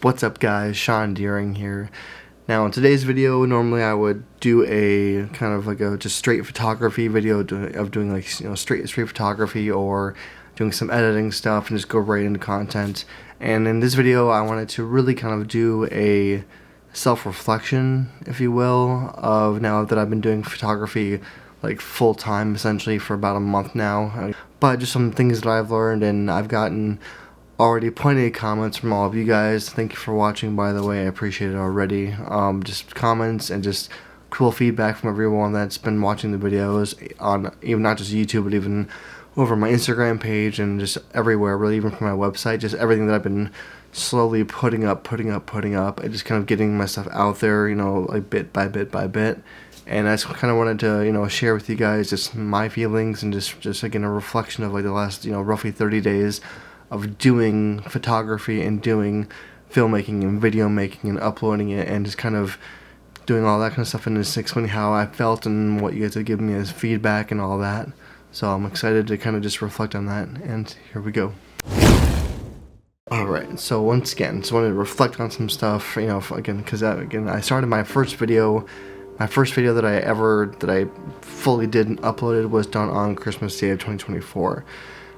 What's up guys, Sean Doering here. Now in today's video, normally I would do a kind of like a just straight photography video of doing like straight photography or doing some editing stuff and just go right into content. And in this video I wanted to really kind of do a self-reflection, if you will, of now that I've been doing photography like full-time essentially for about a month now. But just some things that I've learned, and I've gotten already plenty of comments from all of you guys. Thank you for watching, by the way. I appreciate it already. Just comments and just cool feedback from everyone that's been watching the videos on even not just YouTube, but even over my Instagram page and just everywhere, really, even from my website. Just everything that I've been slowly putting up and just kind of getting my stuff out there, like bit by bit. And I just kind of wanted to, share with you guys just my feelings and just again a reflection of like the last, roughly 30 days of doing photography and doing filmmaking and video making and uploading it and just kind of doing all that kind of stuff, and just explaining how I felt and what you guys have given me as feedback and all that. So I'm excited to kind of just reflect on that, and here we go. Alright, so once again, just wanted to reflect on some stuff, because I started my first video that I fully did and uploaded was done on Christmas Day of 2024.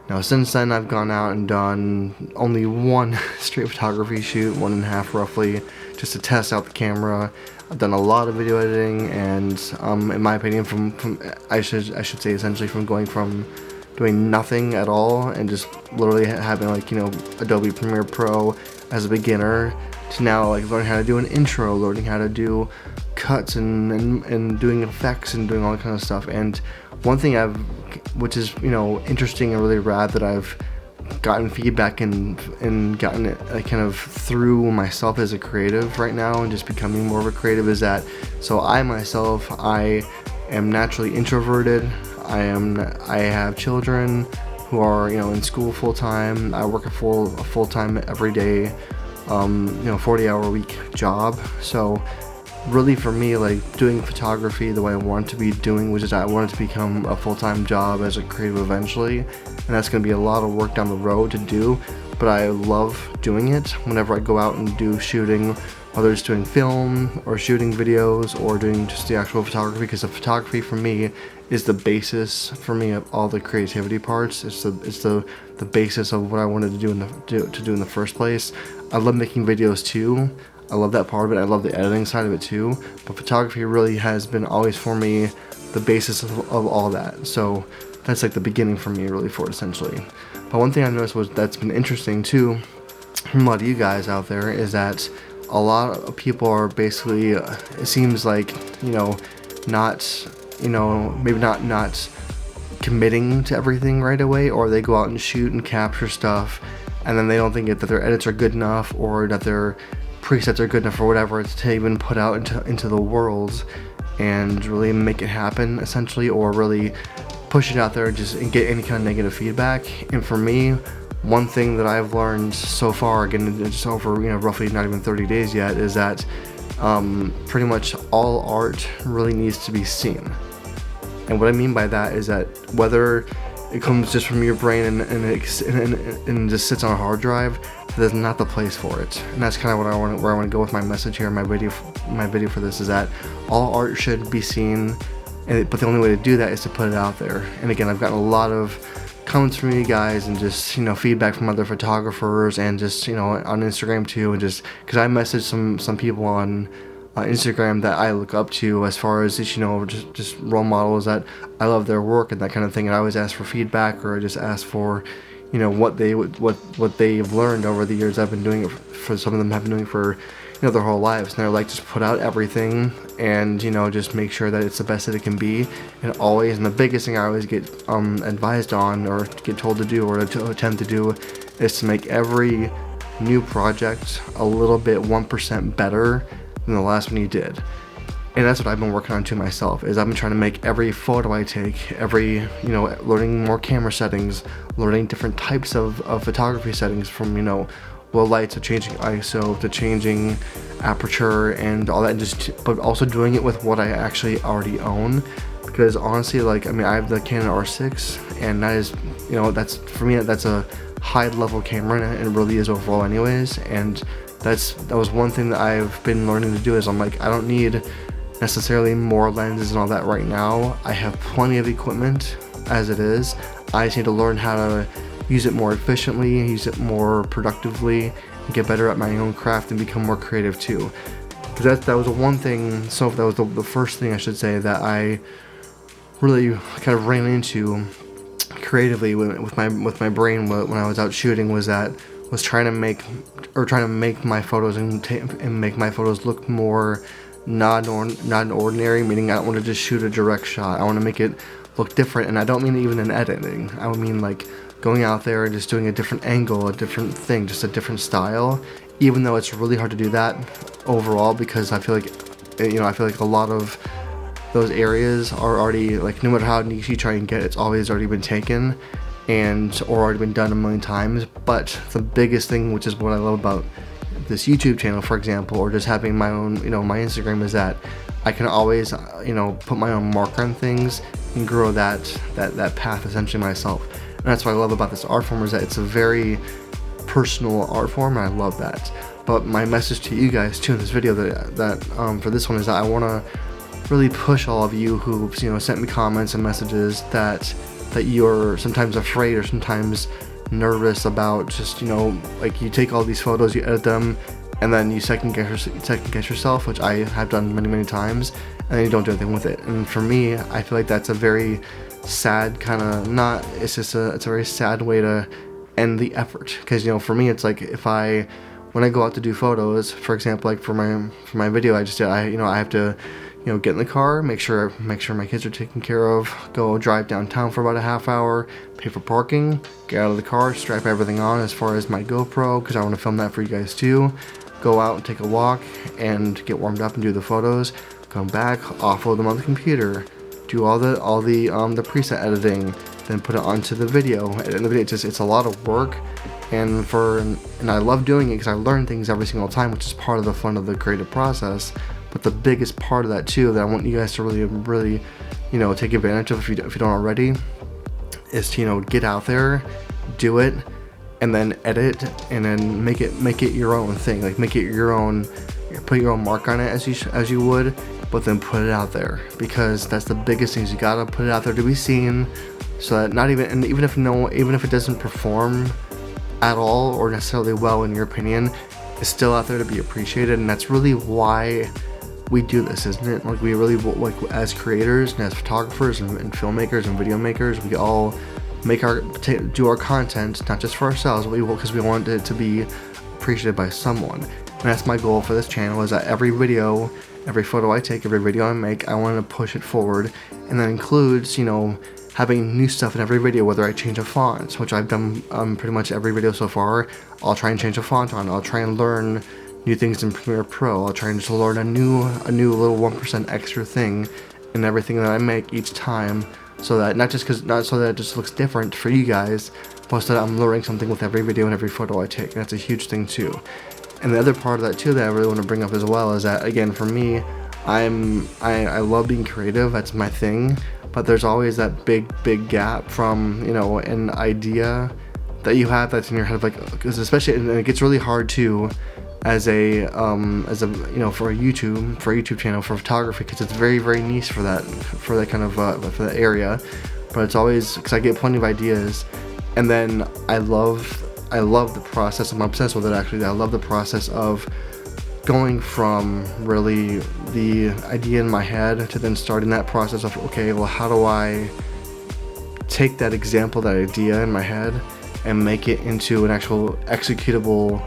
Now since then I've gone out and done only one straight photography shoot, 1.5 roughly, just to test out the camera. I've done a lot of video editing, and in my opinion, I should say essentially from going from doing nothing at all and just literally having like Adobe Premiere Pro as a beginner to now like learning how to do an intro, learning how to do cuts and doing effects and doing all that kind of stuff. And one thing which is interesting and really rad that I've gotten feedback and gotten it kind of through myself as a creative right now and just becoming more of a creative is that, so I am naturally introverted. I have children who are in school full time. I work a full time every day 40-hour week job. So really for me, like doing photography the way I want to be doing, which is I want it to become a full-time job as a creative eventually, and that's going to be a lot of work down the road to do, but I love doing it whenever I go out and do shooting, whether it's doing film or shooting videos or doing just the actual photography, because the photography for me is the basis for me of all the creativity parts. It's the basis of what I wanted to do in the first place. I love making videos too. I love that part of it. I love the editing side of it too. But photography really has been always for me the basis of all that. So that's like the beginning for me really for it essentially. But one thing I noticed that's been interesting too from a lot of you guys out there is that a lot of people are basically, it seems like, not committing to everything right away, or they go out and shoot and capture stuff and then they don't think that their edits are good enough or that their presets are good enough or whatever it's to even put out into the world and really make it happen essentially, or really push it out there and get any kind of negative feedback. And for me, one thing that I've learned so far, again just over roughly not even 30 days yet, is that pretty much all art really needs to be seen. And what I mean by that is that whether it comes just from your brain and just sits on a hard drive, there's not the place for it. And that's kind of where I want to go with my message here. My video for this is that all art should be seen, but the only way to do that is to put it out there. And again, I've gotten a lot of comments from you guys and just feedback from other photographers and just on Instagram too, and just because I messaged some people on Instagram that I look up to as far as just role models that I love their work and that kind of thing, and I always ask for feedback, or I just ask for what they've learned over the years. I've been doing it for some of them have been doing it for their whole lives, and they're like, just put out everything and just make sure that it's the best that it can be. And the biggest thing I always get advised on or get told to do or to attempt to do is to make every new project a little bit 1% better than the last one you did. And that's what I've been working on to myself, is I've been trying to make every photo I take, learning more camera settings, learning different types of photography settings, from low light to changing ISO to changing aperture and all that, but also doing it with what I actually already own. Because honestly, I have the Canon R6, and that is, that's for me, that's a high level camera, and it really is overall anyways, and that was one thing that I've been learning to do, is I'm like, I don't need necessarily more lenses and all that right now. I have plenty of equipment as it is. I just need to learn how to use it more efficiently, use it more productively, and get better at my own craft and become more creative too. Because that was one thing, so that was the first thing I should say that I really kind of ran into creatively with my brain when I was out shooting, was trying to make my photos and make my photos look more not ordinary, meaning I don't want to just shoot a direct shot. I want to make it look different, and I don't mean even in editing. I would mean like going out there and just doing a different angle, a different thing, just a different style, even though it's really hard to do that overall, because I feel like a lot of those areas are already, like, no matter how niche you try and get, it's always already been taken or already been done a million times. But the biggest thing, which is what I love about this YouTube channel, for example, or just having my own, my Instagram, is that I can always, put my own mark on things and grow that path essentially myself. And that's what I love about this art form, is that it's a very personal art form, and I love that. But my message to you guys too in this video that for this one is that I want to really push all of you who sent me comments and messages that you're sometimes afraid or sometimes nervous about just like, you take all these photos, you edit them, and then you second guess yourself, which I have done many times, and then you don't do anything with it. And for me, I feel like that's a very sad kind of, not, it's a very sad way to end the effort, because for me, it's like, when I go out to do photos, for example, like for my video I just did, I have to get in the car, make sure my kids are taken care of, go drive downtown for about a half hour, pay for parking, get out of the car, strap everything on as far as my GoPro, because I want to film that for you guys too, go out and take a walk and get warmed up and do the photos, come back, offload them on the computer, do all the preset editing, then put it onto the video. And the video, it's a lot of work, and I love doing it because I learn things every single time, which is part of the fun of the creative process. But the biggest part of that too, that I want you guys to really take advantage of, if you don't already, is to get out there, do it, and then edit, and then make it your own thing. Like, make it your own, put your own mark on it as you would, but then put it out there, because that's the biggest thing. Is you gotta put it out there to be seen, so that even if it doesn't perform at all or necessarily well in your opinion, it's still out there to be appreciated. And that's really why we do this, isn't it? Like, we really, like, as creators and as photographers and filmmakers and video makers, we all do our content not just for ourselves, but because we want it to be appreciated by someone. And that's my goal for this channel, is that every video, every photo I take, every video I make, I want to push it forward. And that includes having new stuff in every video, whether I change a font, which I've done pretty much every video so far. I'll try and change a font on. I'll try and learn new things in Premiere Pro. I'll try and just learn a new little 1% extra thing in everything that I make each time, so that not so that it just looks different for you guys, but so that I'm learning something with every video and every photo I take. And that's a huge thing too. And the other part of that too that I really want to bring up as well is that, again, for me, I love being creative. That's my thing. But there's always that big gap from an idea that you have that's in your head, like, because especially, and it gets really hard too as a for a YouTube channel for photography, because it's very niche for that kind of for that area. But it's always, because I get plenty of ideas, and then I love the process. I'm obsessed with it, actually. I love the process of going from really the idea in my head to then starting that process of, okay, well, how do I take that example, that idea in my head, and make it into an actual executable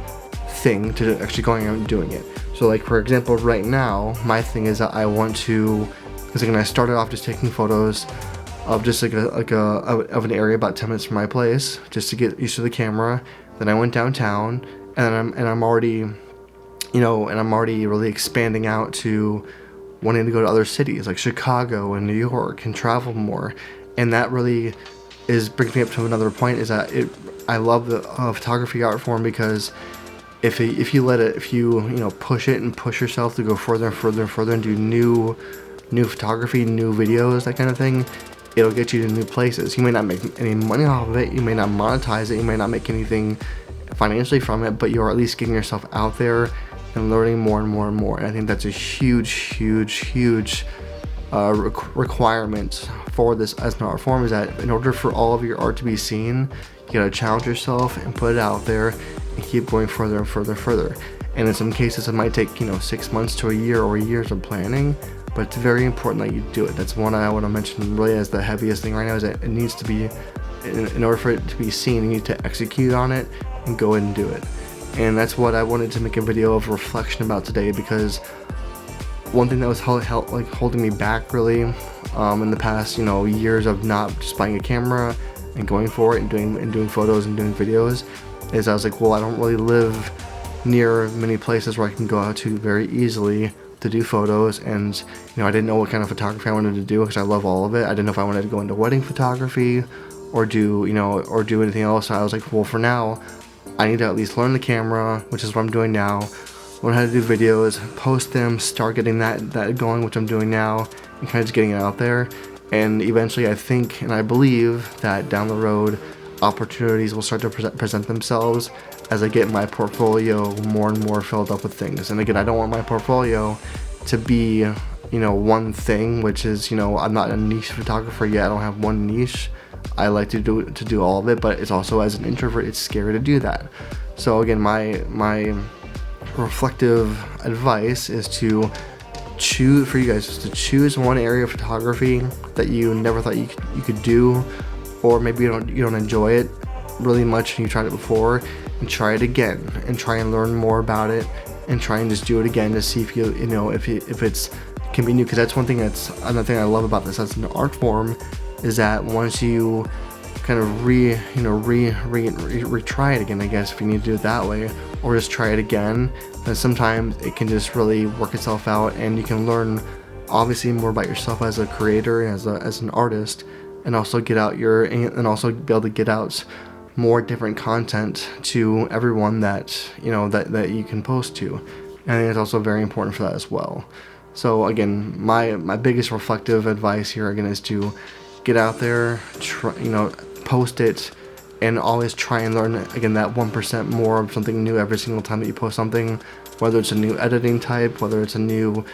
thing, to actually going out and doing it. So, like, for example, right now, my thing is that I want to, because again, I started off just taking photos of just like of an area about 10 minutes from my place, just to get used to the camera. Then I went downtown, and I'm already really expanding out to wanting to go to other cities like Chicago and New York and travel more. And that really brings me up to another point, is that I love the photography art form, because if you push it and push yourself to go further and further and do new photography, new videos, that kind of thing, it'll get you to new places. You may not make any money off of it, you may not monetize it, you may not make anything financially from it, but you're at least getting yourself out there and learning more and more and more. And I think that's a huge requirement for this as an art form, is that in order for all of your art to be seen, you gotta challenge yourself and put it out there and keep going further and further. And in some cases it might take 6 months to a year or years of planning, but it's very important that you do it. That's one I want to mention really as the heaviest thing right now, is that it needs to be, in order for it to be seen, you need to execute on it and go ahead and do it. And that's what I wanted to make a video of reflection about today, because one thing that was holding me back really in the past years of not just buying a camera and going for it and doing photos and doing videos, is I was like, well, I don't really live near many places where I can go out to very easily to do photos, and I didn't know what kind of photography I wanted to do, because I love all of it. I didn't know if I wanted to go into wedding photography or do anything else. So I was like, well, for now I need to at least learn the camera, which is what I'm doing now, learn how to do videos, post them, start getting that going, which I'm doing now, and kind of just getting it out there. And eventually I think and I believe that down the road opportunities will start to present themselves as I get my portfolio more and more filled up with things. And again, I don't want my portfolio to be one thing, which is I'm not a niche photographer yet. I don't have one niche. I like to do all of it, but it's also, as an introvert, it's scary to do that. So again, my reflective advice is to choose one area of photography that you never thought you could do, or maybe you don't enjoy it really much and you tried it before, and try it again and try and learn more about it and try and just do it again to see if if it's can be new. Because that's another thing I love about this as an art form, is that once you kind of retry it again, I guess, if you need to do it that way, or just try it again, then sometimes it can just really work itself out, and you can learn obviously more about yourself as a creator and as an artist, and also be able to get out more different content to everyone that that you can post to. And I think it's also very important for that as well. So again, my biggest reflective advice here again is to get out there, post it, and always try and learn again that 1% more of something new every single time that you post something, whether it's a new editing type, whether it's a new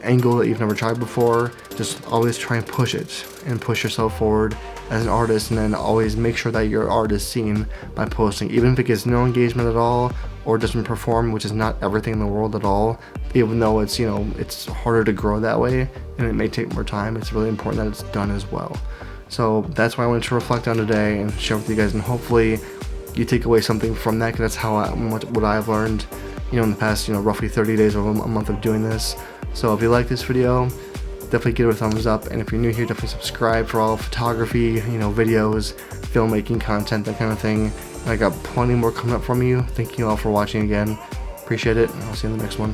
angle that you've never tried before. Just always try and push it and push yourself forward as an artist, and then always make sure that your art is seen by posting, even if it gets no engagement at all or doesn't perform, which is not everything in the world at all. Even though it's it's harder to grow that way and it may take more time, it's really important that it's done as well. So that's what I wanted to reflect on today and share with you guys, and hopefully you take away something from that, because that's what I've learned in the past roughly 30 days or a month of doing this. So if you like this video, definitely give it a thumbs up, and if you're new here, definitely subscribe for all photography, videos, filmmaking content, that kind of thing. And I got plenty more coming up from you. Thank you all for watching again. Appreciate it, and I'll see you in the next one.